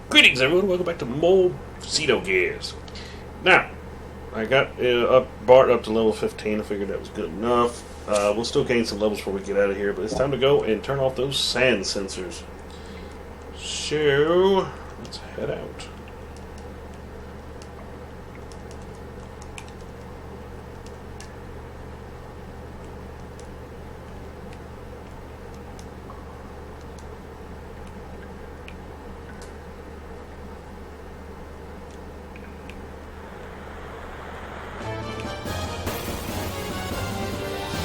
Greetings, everyone. Welcome back to more Xenogears. Now, I got Bart up to level 15. I figured that was good enough. We'll still gain some levels before we get out of here, but it's time to go and turn off those sand sensors. So, let's head out.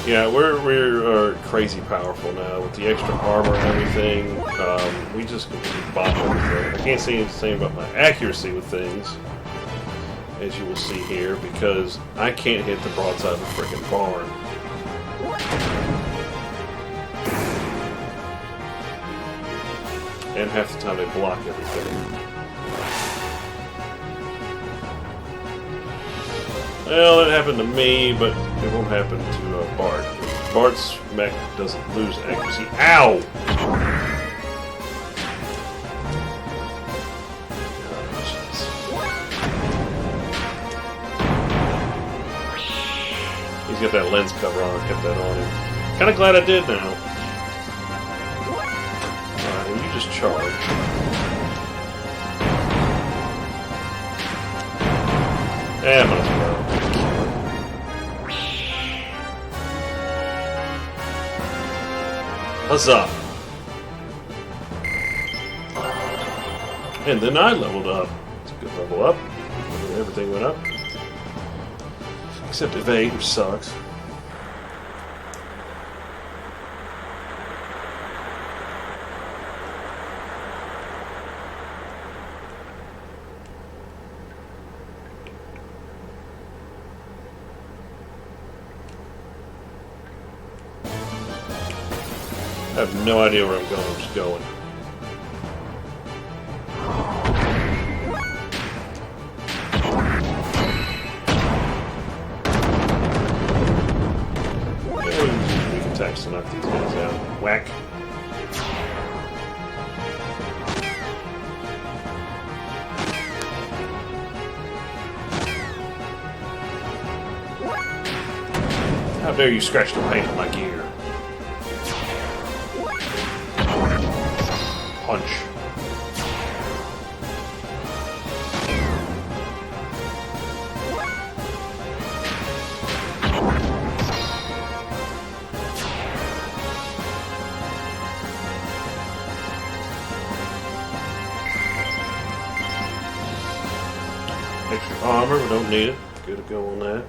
Yeah, we're crazy powerful now with the extra armor and everything. We just completely bop everything. I can't say anything about my accuracy with things, as you will see here, because I can't hit the broadside of a freaking barn. And half the time they block everything. Well, that happened to me, but it won't happen to Bart. Bart's mech doesn't lose accuracy. Ow! He's got that lens cover on. I kept that on him. Kind of glad I did now. Alright, well, you just charge. Yeah, might as well. Huzzah! And then I leveled up. It's a good level up. Everything went up. Except evade, which sucks. I have no idea where I'm going. I'm just going. Yeah, we can attacks to knock these guys out. Whack. How dare you scratch the paint on my gear? Punch. Extra armor, we don't need it. Good to go on that.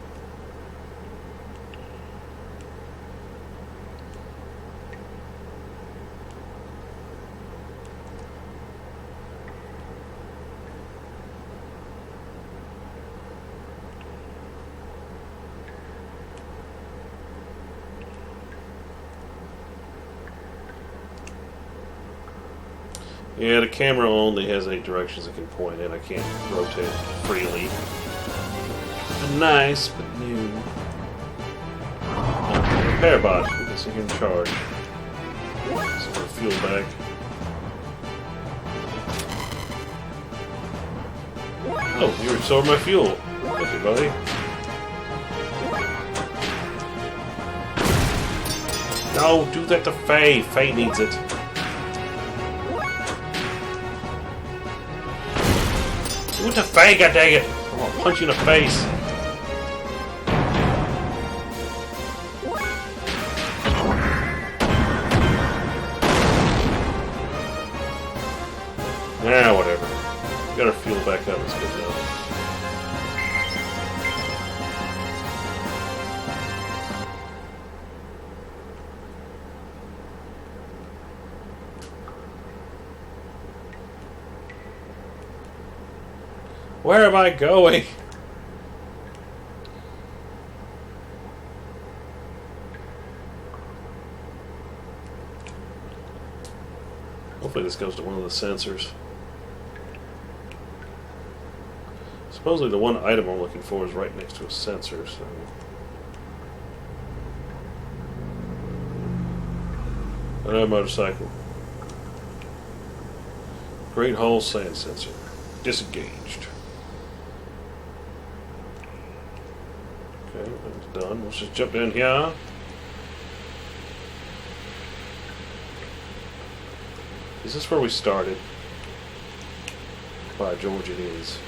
Yeah, the camera only has 8 directions it can point in. I can't rotate freely. Nice, but new. Repair bot. We can see him charge. So we'll fuel back. Oh, you restored my fuel. Thank you, buddy. No, do that to Fei. Fei needs it. What the Fei, goddag it! I'm gonna punch you in the face. Nah, whatever. Got our fuel back up, it's good enough. Where am I going? Hopefully this goes to one of the sensors. Supposedly the one item I'm looking for is right next to a sensor, so... Another motorcycle. Great Hall Sand Sensor. Disengaged. Okay, that's done. Let's just jump down here. Is this where we started? By George, it is.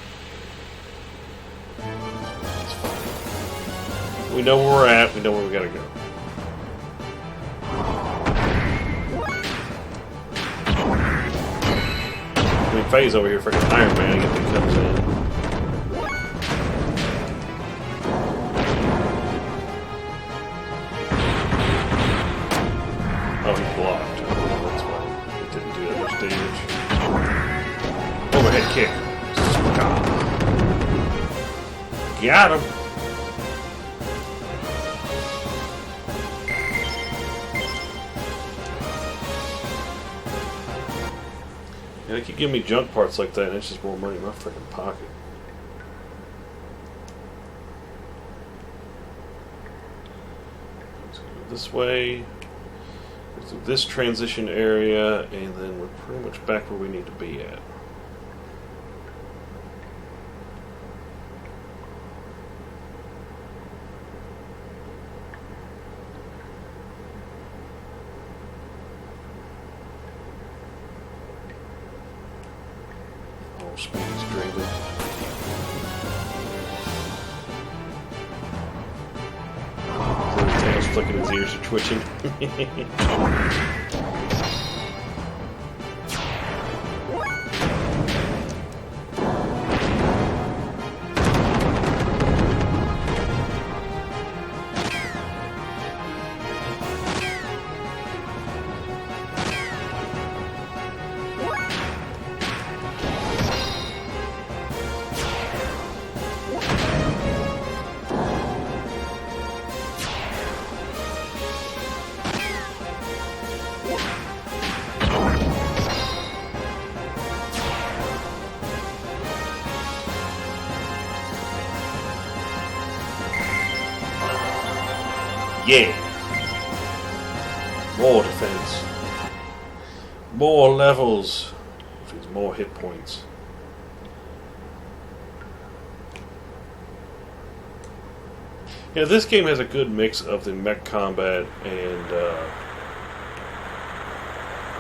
That's fine. We know where we're at. We know where we gotta go. I mean, Fei's over here freaking Iron Man if he comes in. Oh, he's blocked. That's why he didn't do that much damage. Overhead kick. Got him. Yeah, they keep giving me junk parts like that, and it's just more money in my freaking pocket. Let's go this way. Go through this transition area, and then we're pretty much back where we need to be at. Speed is drained. His tail's flicking, his ears are twitching. Yeah. More defense. More levels. Which means more hit points. Yeah, this game has a good mix of the mech combat and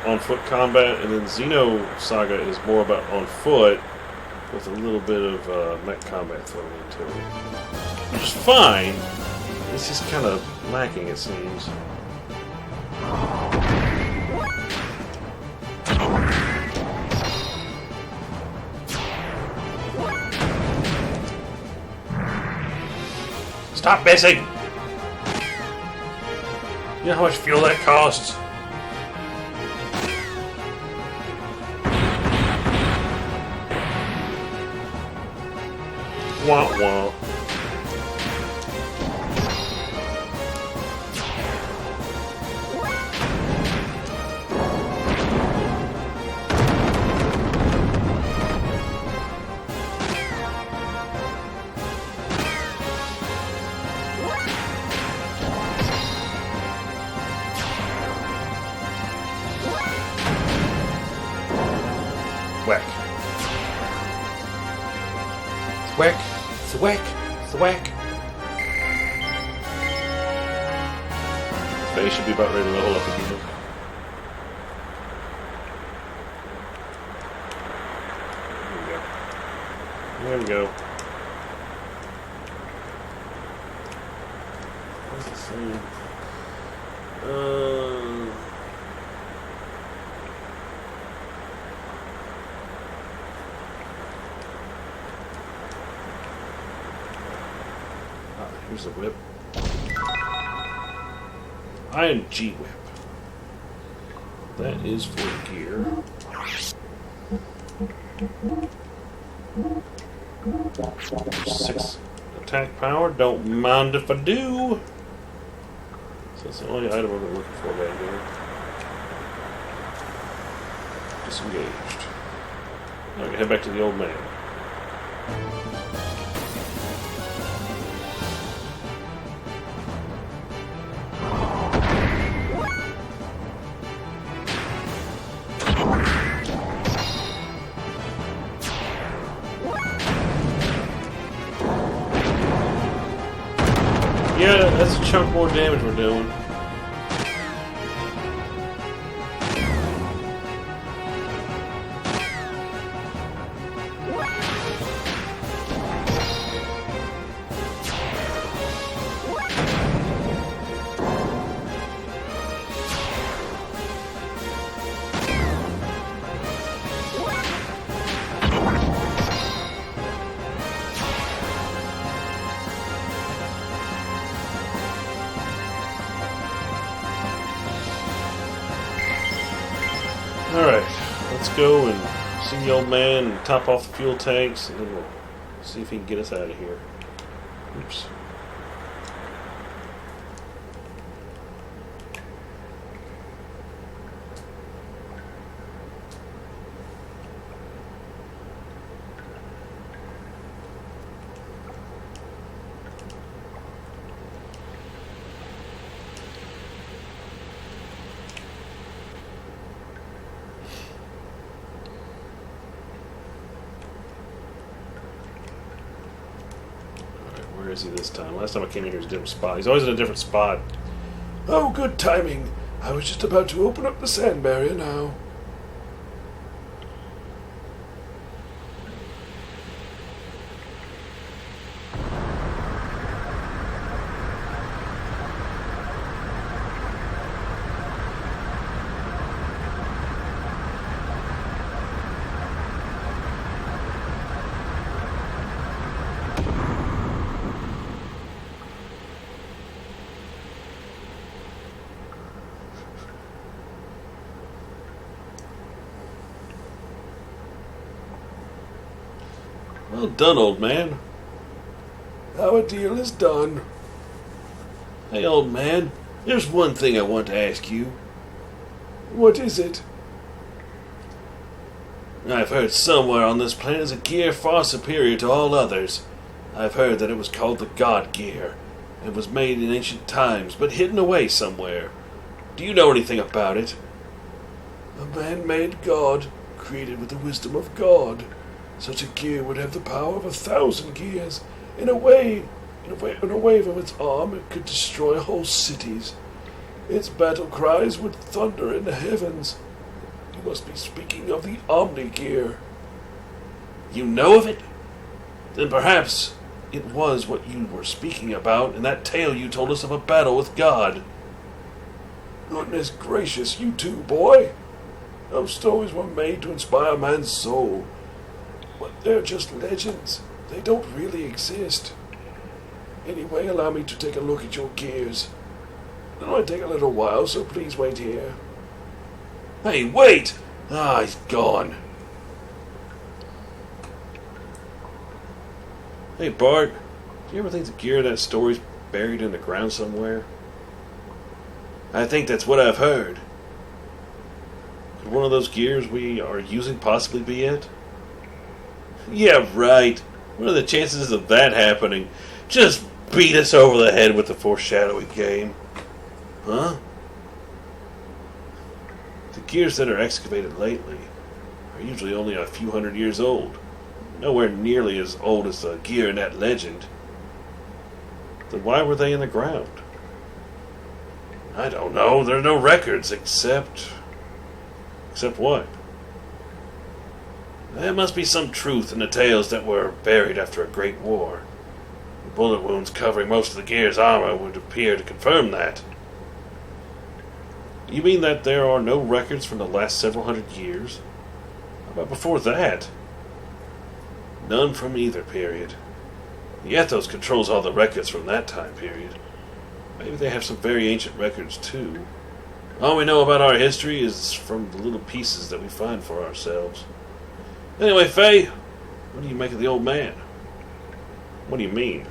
on-foot combat, and then Xeno Saga is more about on-foot with a little bit of mech combat thrown into it. Which is fine. It's just kind of lacking, it seems. Stop missing! You know how much fuel that costs? Wah wah. Thwack. Thwack. Thwack. Thwack. They should be about ready to level up again. There we go. What's the thing? Here's the whip. Iron G whip. That is for gear. 6 attack power. Don't mind if I do. So that's the only item I've been looking for right here. Disengaged. Now I can head back to the old man. That's a chunk more damage we're doing. Alright, let's go and see the old man and top off the fuel tanks, and then we'll see if he can get us out of here. Oops. Where is he this time? Last time I came in here, he was in a different spot. He's always in a different spot. Oh, good timing. I was just about to open up the sand barrier now. Well done, old man. Our deal is done. Hey, old man, there's one thing I want to ask you. What is it? I've heard somewhere on this planet is a gear far superior to all others. I've heard that it was called the God Gear. It was made in ancient times, but hidden away somewhere. Do you know anything about it? A man-made god, created with the wisdom of God. Such a gear would have the power of 1,000 gears. In a wave of its arm, it could destroy whole cities. Its battle cries would thunder in the heavens. You must be speaking of the Omni Gear. You know of it? Then perhaps it was what you were speaking about in that tale you told us of a battle with God. Goodness gracious, you too, boy. Those stories were made to inspire man's soul. But they're just legends. They don't really exist. Anyway, allow me to take a look at your gears. It might take a little while, so please wait here. Hey, wait! Ah, he's gone. Hey, Bart, do you ever think the gear of that story's buried in the ground somewhere? I think that's what I've heard. Could one of those gears we are using possibly be it? Yeah, right. What are the chances of that happening? Just beat us over the head with the foreshadowing game. Huh? The gears that are excavated lately are usually only a few hundred years old. Nowhere nearly as old as the gear in that legend. Then why were they in the ground? I don't know. There are no records except... Except what? There must be some truth in the tales that were buried after a great war. The bullet wounds covering most of the gear's armor would appear to confirm that. You mean that there are no records from the last several hundred years? How about before that? None from either period. The Ethos controls all the records from that time period. Maybe they have some very ancient records too. All we know about our history is from the little pieces that we find for ourselves. Anyway, Fei, what do you make of the old man? What do you mean?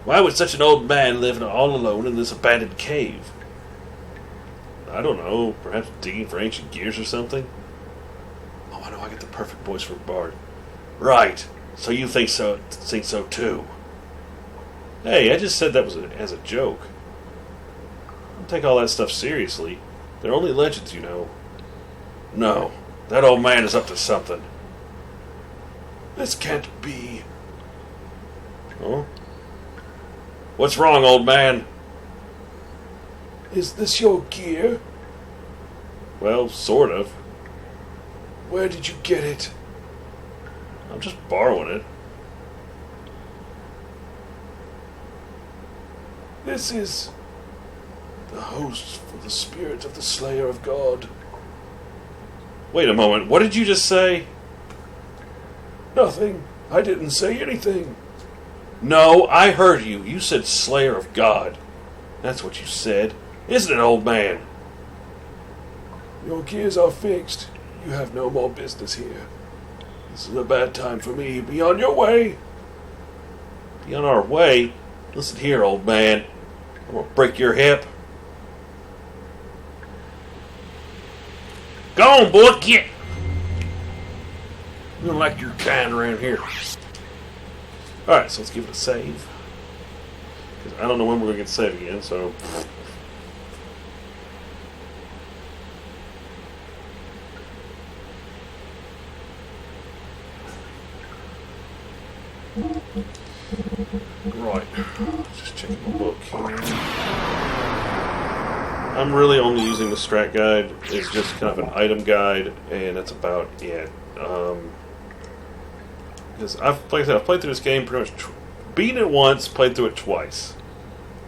Why would such an old man live all alone in this abandoned cave? I don't know, perhaps digging for ancient gears or something? Oh, I know, I get the perfect voice for Bart. Right, so you think so too. Hey, I just said that was as a joke. Don't take all that stuff seriously. They're only legends, you know. No, that old man is up to something. This can't be. Oh? What's wrong, old man? Is this your gear? Well, sort of. Where did you get it? I'm just borrowing it. This is the host for the spirit of the Slayer of God. Wait a moment, what did you just say? Nothing. I didn't say anything. No, I heard you. You said Slayer of God. That's what you said. Isn't it, old man? Your gears are fixed. You have no more business here. This is a bad time for me. Be on your way. Be on our way? Listen here, old man. I'm gonna break your hip. Go on, boy, get! You don't like your kind around here. Alright, so let's give it a save. Because I don't know when we're going to get saved again, so... Right. Just checking my book here. I'm really only using the strat guide. It's just kind of an item guide, and that's about it. Because I've played through this game pretty much, beaten it once, played through it twice,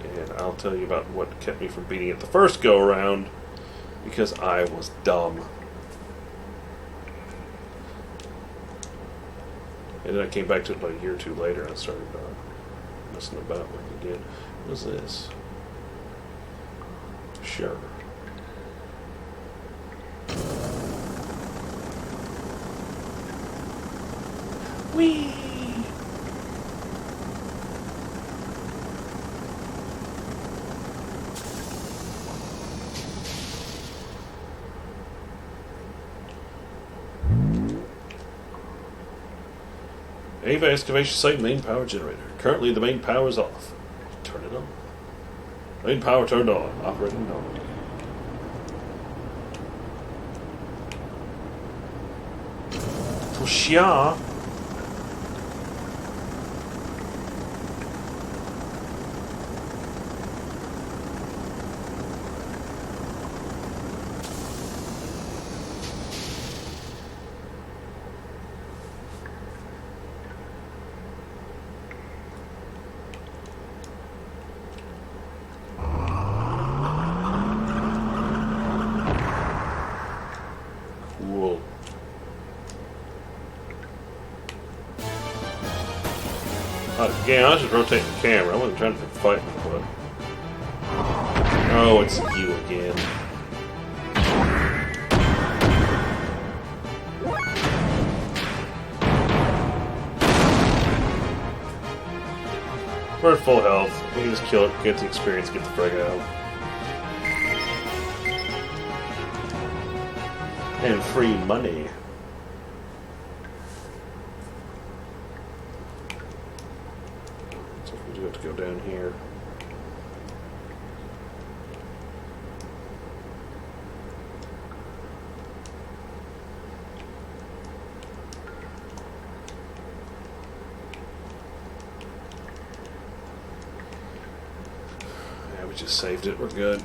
and I'll tell you about what kept me from beating it the first go around, because I was dumb. And then I came back to it about a year or two later, and I started messing about with it again. What is this? Sure. Whee! Ava excavation site main power generator. Currently the main power is off. Turn it on. Main power turned on. Operating on. Pushia. Cool. Again, I was just rotating the camera. I wasn't trying to fight with it. Oh, it's you again. We're at full health. We can just kill it, get the experience, get the frig out. And free money. So we do have to go down here. Yeah, we just saved it. We're good.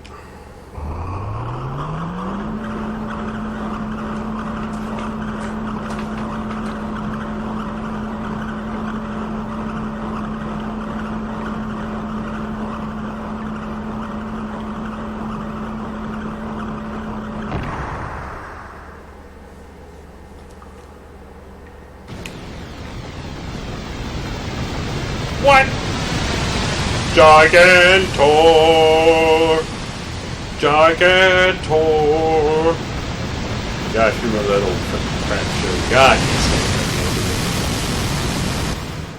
What? Gigantor! Gigantor! Gosh, you remember that old crap show. God,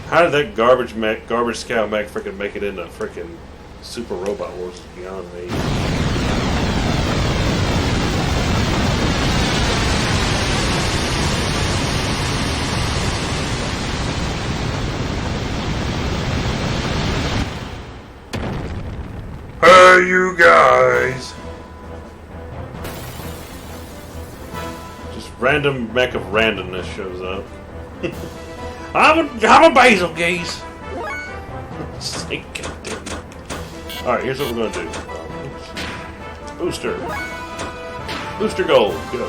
how did that garbage scout mech freaking make it into freaking Super Robot Wars is beyond me. Hey, you guys! Just random mech of randomness shows up. I'm a basil geese! Say, goddamn. Alright, here's what we're gonna do. Booster. Booster gold. Go.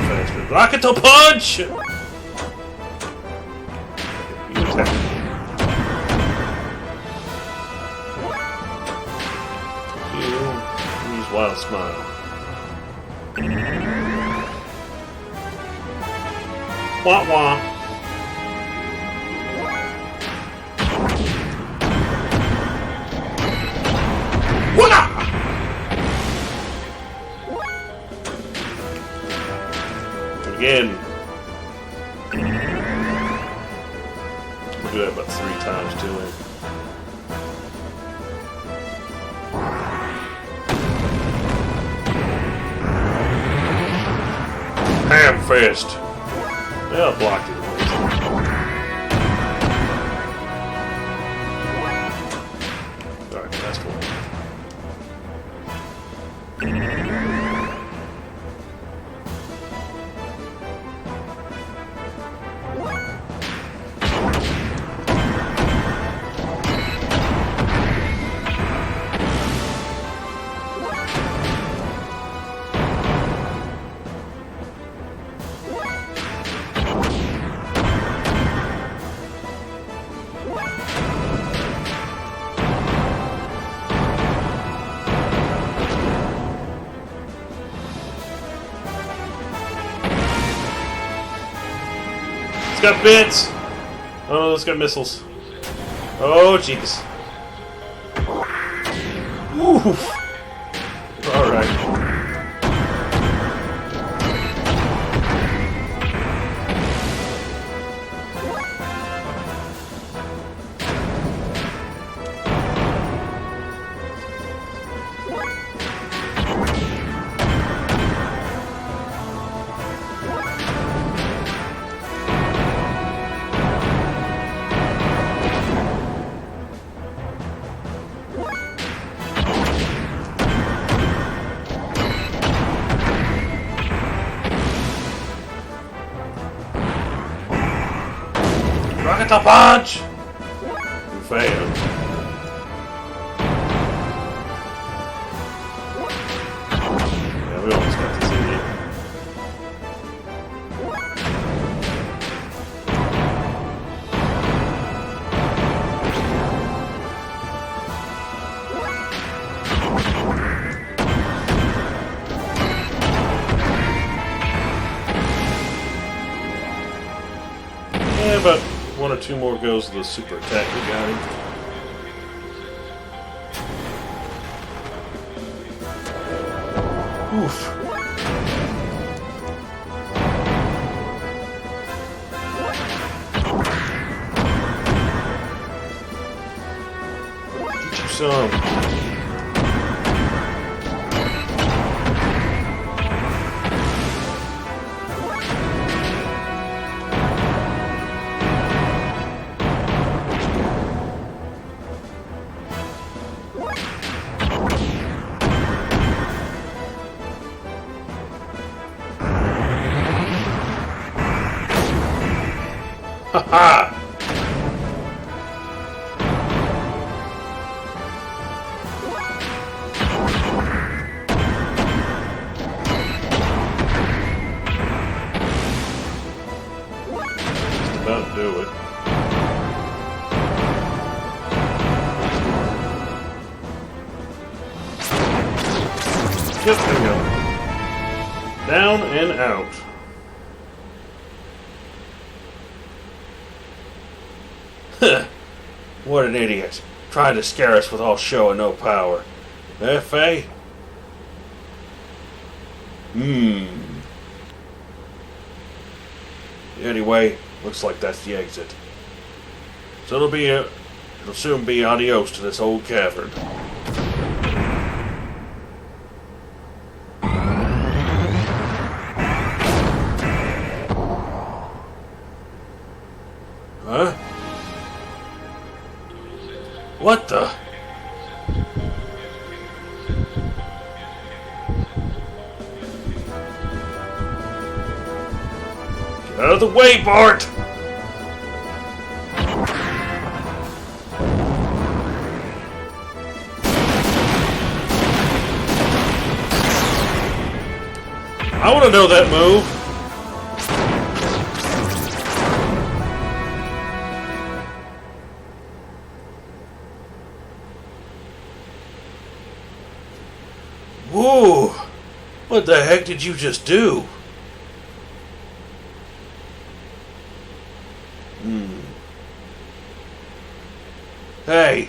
Faster. Rocket to punch! You attack. You use Wild Smile. Wah wah. Again. We'll do that about 3 times to him. Ham fist. Yeah, I blocked it at least. Alright, last one. It's got bits! Oh, it's got missiles. Oh, jeez. Oof! Alright. Rocket to punch! You failed. Yeah, we almost got this idiot. Yeah, but 1 or 2 more goes to the super attack we got him. Oof. Get you some. Ha! Just about to do it. Just there we go. Down and out. What an idiot. Trying to scare us with all show and no power. Eh, Fei? Anyway, looks like that's the exit. So it'll soon be adios to this old cavern. Huh? What the? Get out of the way, Bart! I want to know that move. Whoa! What the heck did you just do? Hey.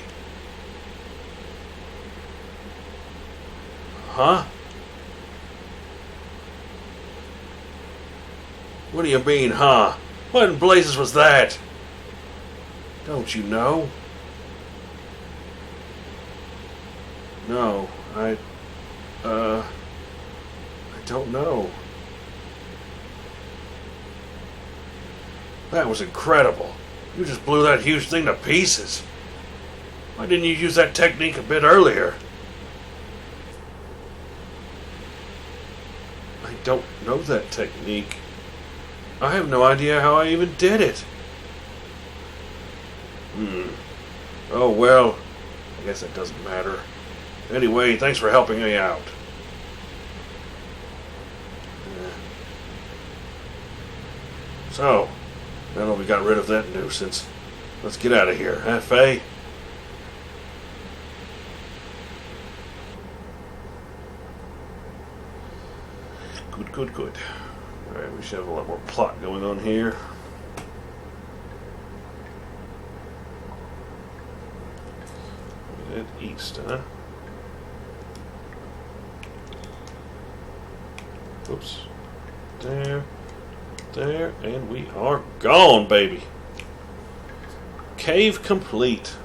Huh? What do you mean, huh? What in blazes was that? Don't you know? No, I don't know. That was incredible. You just blew that huge thing to pieces. Why didn't you use that technique a bit earlier? I don't know that technique. I have no idea how I even did it. Oh well, I guess that doesn't matter. Anyway, thanks for helping me out. So, now that we got rid of that nuisance, let's get out of here, huh, Fei? Good. Alright, we should have a lot more plot going on here. Head east, huh? Oops. There, and we are gone, baby. Cave complete.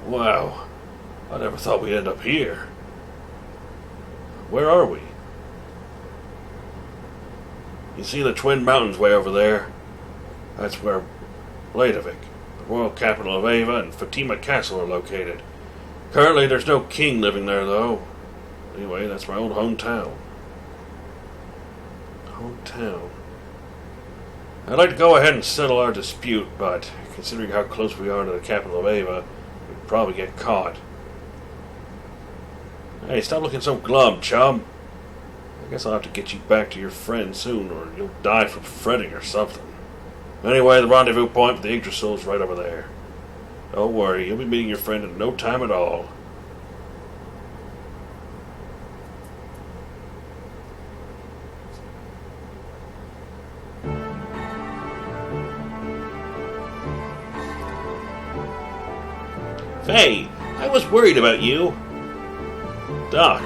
Wow, I never thought we'd end up here. Where are we? You see the Twin Mountains way over there? That's where Bladevik, the royal capital of Ava, and Fatima Castle are located. Currently there's no king living there, though. Anyway, that's my old hometown. I'd like to go ahead and settle our dispute, but considering how close we are to the capital of Ava, we'd probably get caught. Hey, stop looking so glum, chum. I guess I'll have to get you back to your friend soon, or you'll die from fretting or something. Anyway, the rendezvous point for the Yggdrasil is right over there. Don't worry, you'll be meeting your friend in no time at all. Fei, I was worried about you. Doc.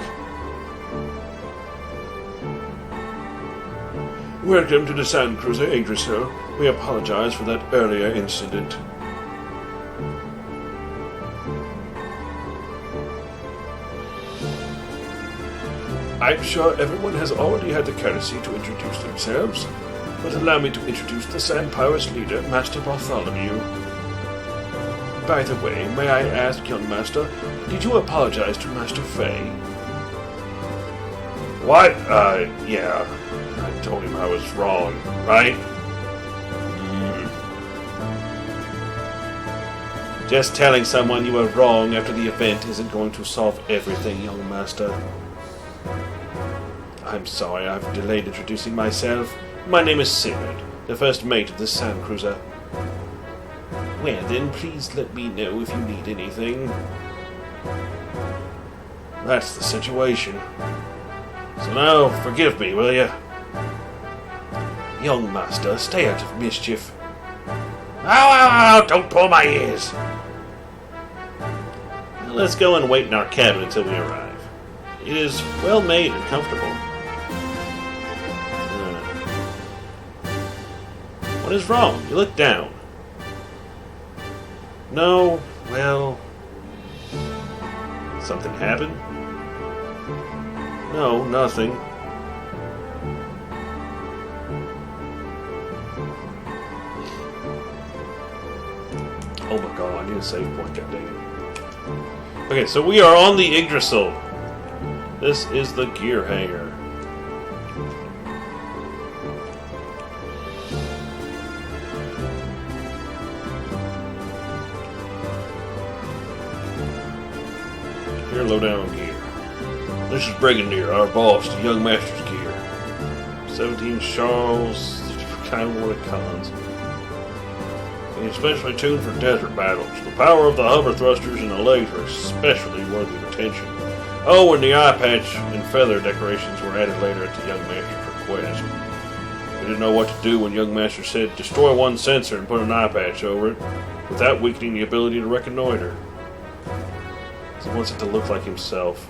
Welcome to the Sand Cruiser Yggdrasil. We apologize for that earlier incident. I'm sure everyone has already had the courtesy to introduce themselves, but allow me to introduce the Sand Pirates leader, Master Bartholomew. By the way, may I ask, young master, did you apologize to Master Fei? What? Yeah. I told him I was wrong, right? Just telling someone you were wrong after the event isn't going to solve everything, young master. I'm sorry I've delayed introducing myself. My name is Sigurd, the first mate of the Sand Cruiser. Well then, please let me know if you need anything. That's the situation. So now, forgive me, will you? Young master, stay out of mischief. Ow! Don't pull my ears! Now let's go and wait in our cabin until we arrive. It is well made and comfortable. What is wrong? You look down. No, well... Something happened? No, nothing. Oh my god, I need a save point, god dang it. Okay, so we are on the Yggdrasil. This is the gear hangar. Master, low down on gear. This is Brigadier, our boss, the Young Master's gear. 17 Charles, kind of one of cons. He's especially tuned for desert battles. The power of the hover thrusters and the legs are especially worthy of attention. Oh, and the eye patch and feather decorations were added later at the Young Master's request. We didn't know what to do when Young Master said, destroy one sensor and put an eye patch over it, without weakening the ability to reconnoiter. He wants it to look like himself.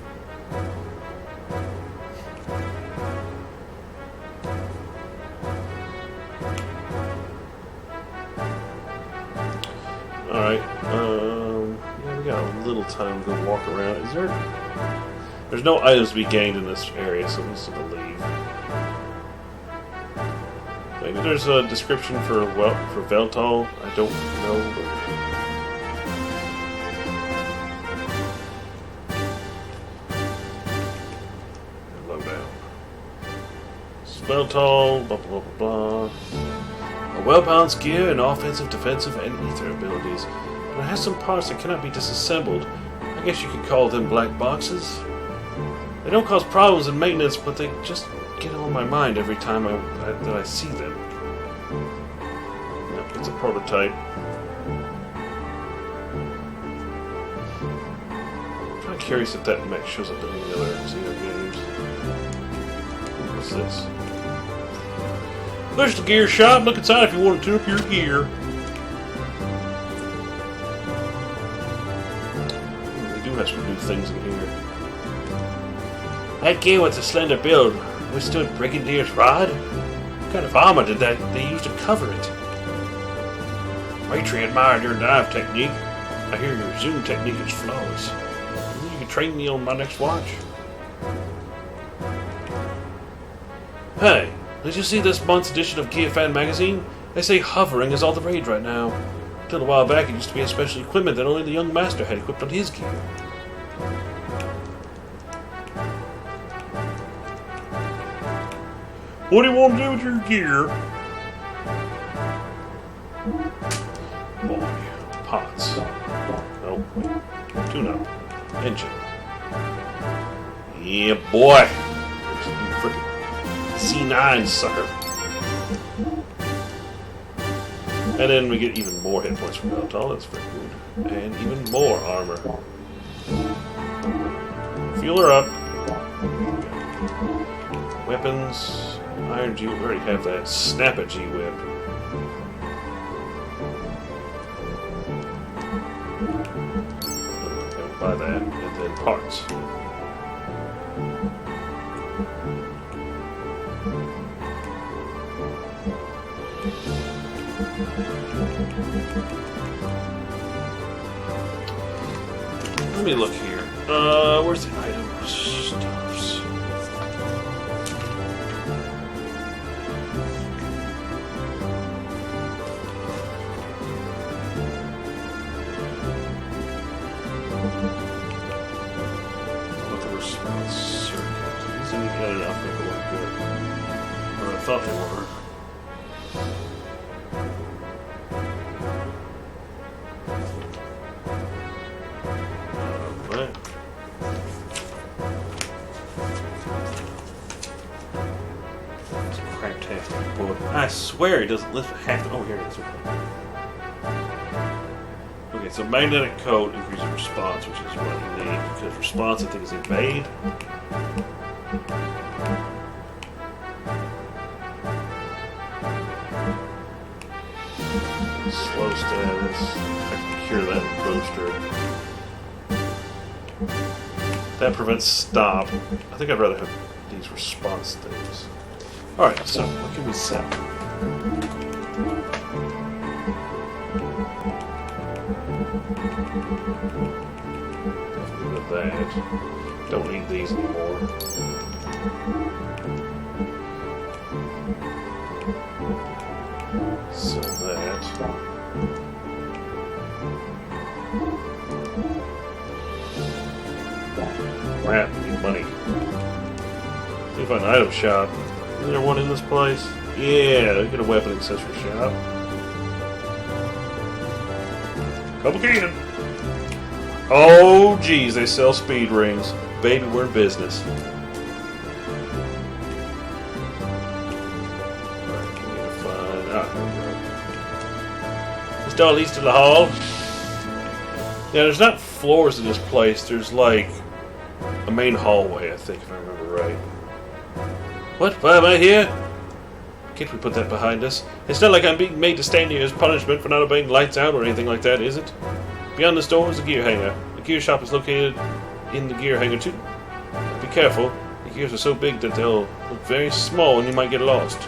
Alright, yeah, we got a little time to go walk around. Is there... There's no items to be gained in this area, so I'm just going to leave. Maybe there's a description for Veltal. I don't know. Low down. Veltal, blah blah blah blah. A well-balanced gear and offensive, defensive, and ether abilities. And it has some parts that cannot be disassembled. I guess you could call them black boxes. They don't cause problems in maintenance, but they just get on my mind every time that I see them. Yep, it's a prototype. I'm kind of curious if that mech shows up in any other Xenogears. What's this? There's the gear shop. Look inside if you want to tune up your gear. We do have some new things in here. That gear with the slender build withstood Brigadier's rod? What kind of armor did they use to cover it? Matri admired your dive technique. I hear your zoom technique is flawless. You can train me on my next watch. Hey, did you see this month's edition of Gear Fan magazine? They say hovering is all the rage right now. Until a while back, it used to be a special equipment that only the young master had equipped on his gear. What do you want to do with your gear? Boy, pots. Nope. Tune up. Engine. Yeah, boy. Frickin' C9 sucker. And then we get even more hit points from Veltal. That's pretty good. And even more armor. Fuel her up. Weapons. Iron G, we already have that. Snap a G-Whip. Buy that. And then parts. Let me look here. Where's the item stuffs? What the response circuit? These didn't get enough to look good. Or I thought they were. I swear it doesn't lift half. Oh, here it is. Okay, so magnetic coat increases response, which is what you need, because response I think is evade. Slow status. I can cure that booster. That prevents stop. I think I'd rather have these response things. Alright, so what can we sell? Definitely with that. Don't need these anymore. Sell that. Crap, need money. Let me find an item shop. Is there one in this place? Yeah, get a weapon accessory shop. Couple can. Oh, geez, they sell speed rings. Baby, we're in business. This door leads to the hall. Yeah, there's not floors in this place. There's like a main hallway, I think, if I remember right. What? Why am I here? Can't we put that behind us? It's not like I'm being made to stand here as punishment for not obeying lights out or anything like that, is it? Beyond this door is a gear hangar. The gear shop is located in the gear hangar too. Be careful. The gears are so big that they'll look very small and you might get lost.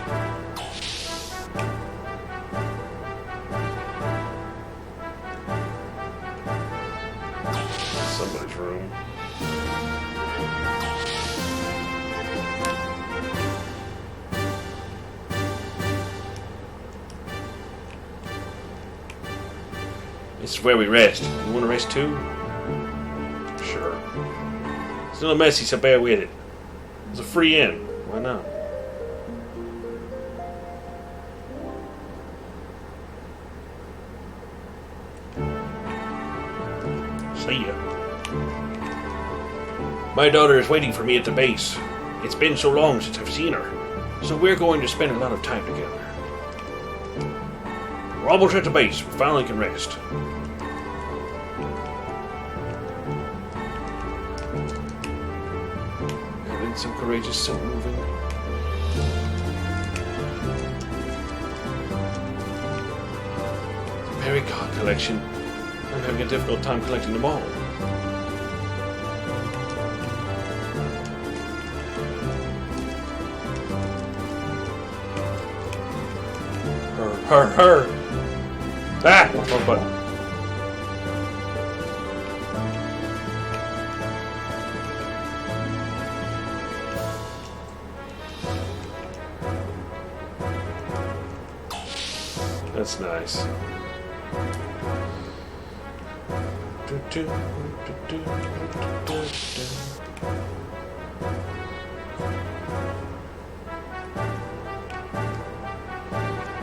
Somebody's room. This is where we rest. You want to rest too? Sure. It's a little messy, so bear with it. It's a free in. Why not? See ya. My daughter is waiting for me at the base. It's been so long since I've seen her, so we're going to spend a lot of time together. We're almost at the base. We finally can rest. Having some courageous soul moving. Fairy card collection. I'm having a difficult time collecting them all. Her. Ah! Wrong button. That's nice.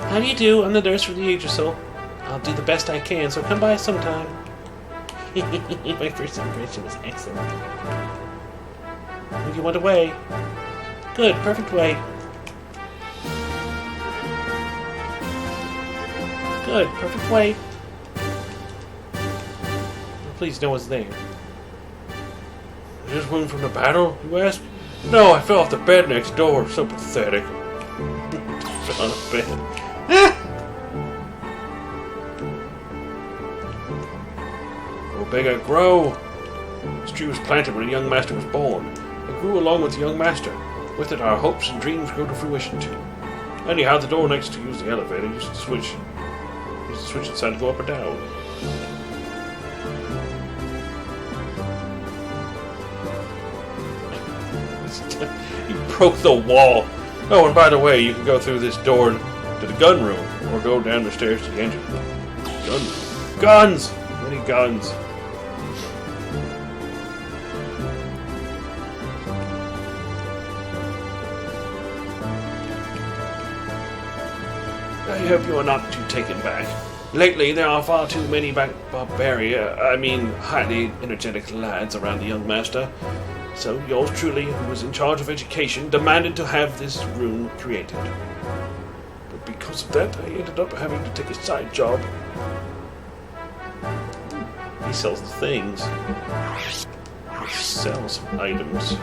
How do you do? I'm the nurse for the age or so. I'll do the best I can, so come by sometime. My first impression was excellent. You went away. Good, perfect way. Good, perfect way. Please, no one's there. You just went from the battle, you asked? No, I fell off the bed next door. So pathetic. Fell on a bed. Grow bigger, grow. This tree was planted when a young master was born. It grew along with the young master. With it, our hopes and dreams grow to fruition too. Anyhow, the door next to use the elevator used to switch inside to go up or down. You broke the wall. Oh, and by the way, you can go through this door to the gun room, or go down the stairs to the engine room. Gun room. Guns! Many guns. I hope you are not too taken back. Lately, there are far too many highly energetic lads around the young master. So, yours truly, who was in charge of education, demanded to have this room created. But because of that, I ended up having to take a side job. He sells things. He sells items.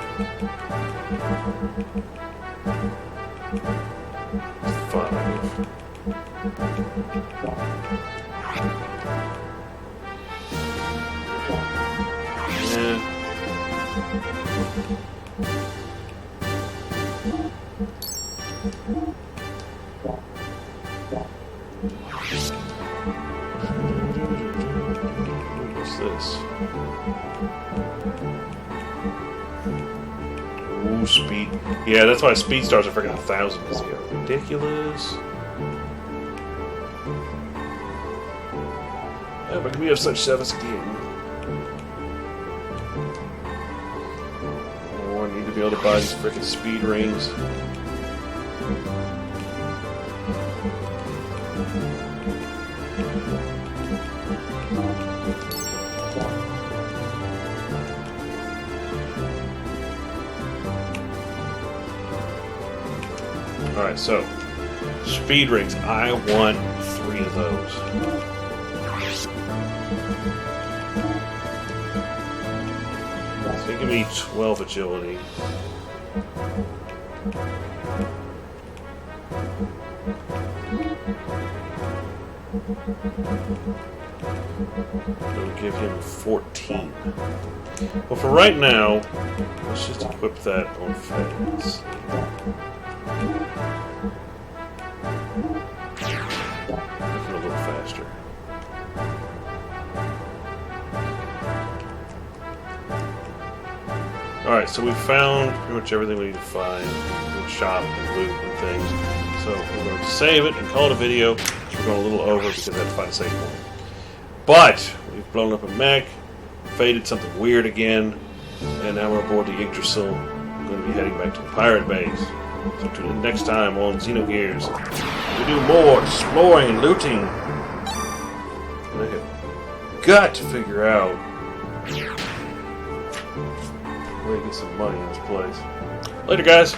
5. Yeah. What's this? Ooh, speed. Yeah, that's why speed stars are freaking 1,000 this year. Ridiculous. Yeah, but can we have such service again? Oh, I need to be able to buy these freaking speed rings. Alright, so speed rings. I want 3 of those. So give me 12 agility. It'll give him 14. Well, for right now, let's just equip that on Fei. Let's see. Make him a little faster. Alright, so we found pretty much everything we need to find. We'll shop and loot and things. So we're going to save it and call it a video. We're going a little over because I have to find a save point. But we've blown up a mech, Fei did something weird again, and now we're aboard the Yggdrasil. We're going to be heading back to the pirate base. So tune in next time on Xenogears. We do more exploring and looting. And I have got to figure out where to get some money in this place. Later, guys.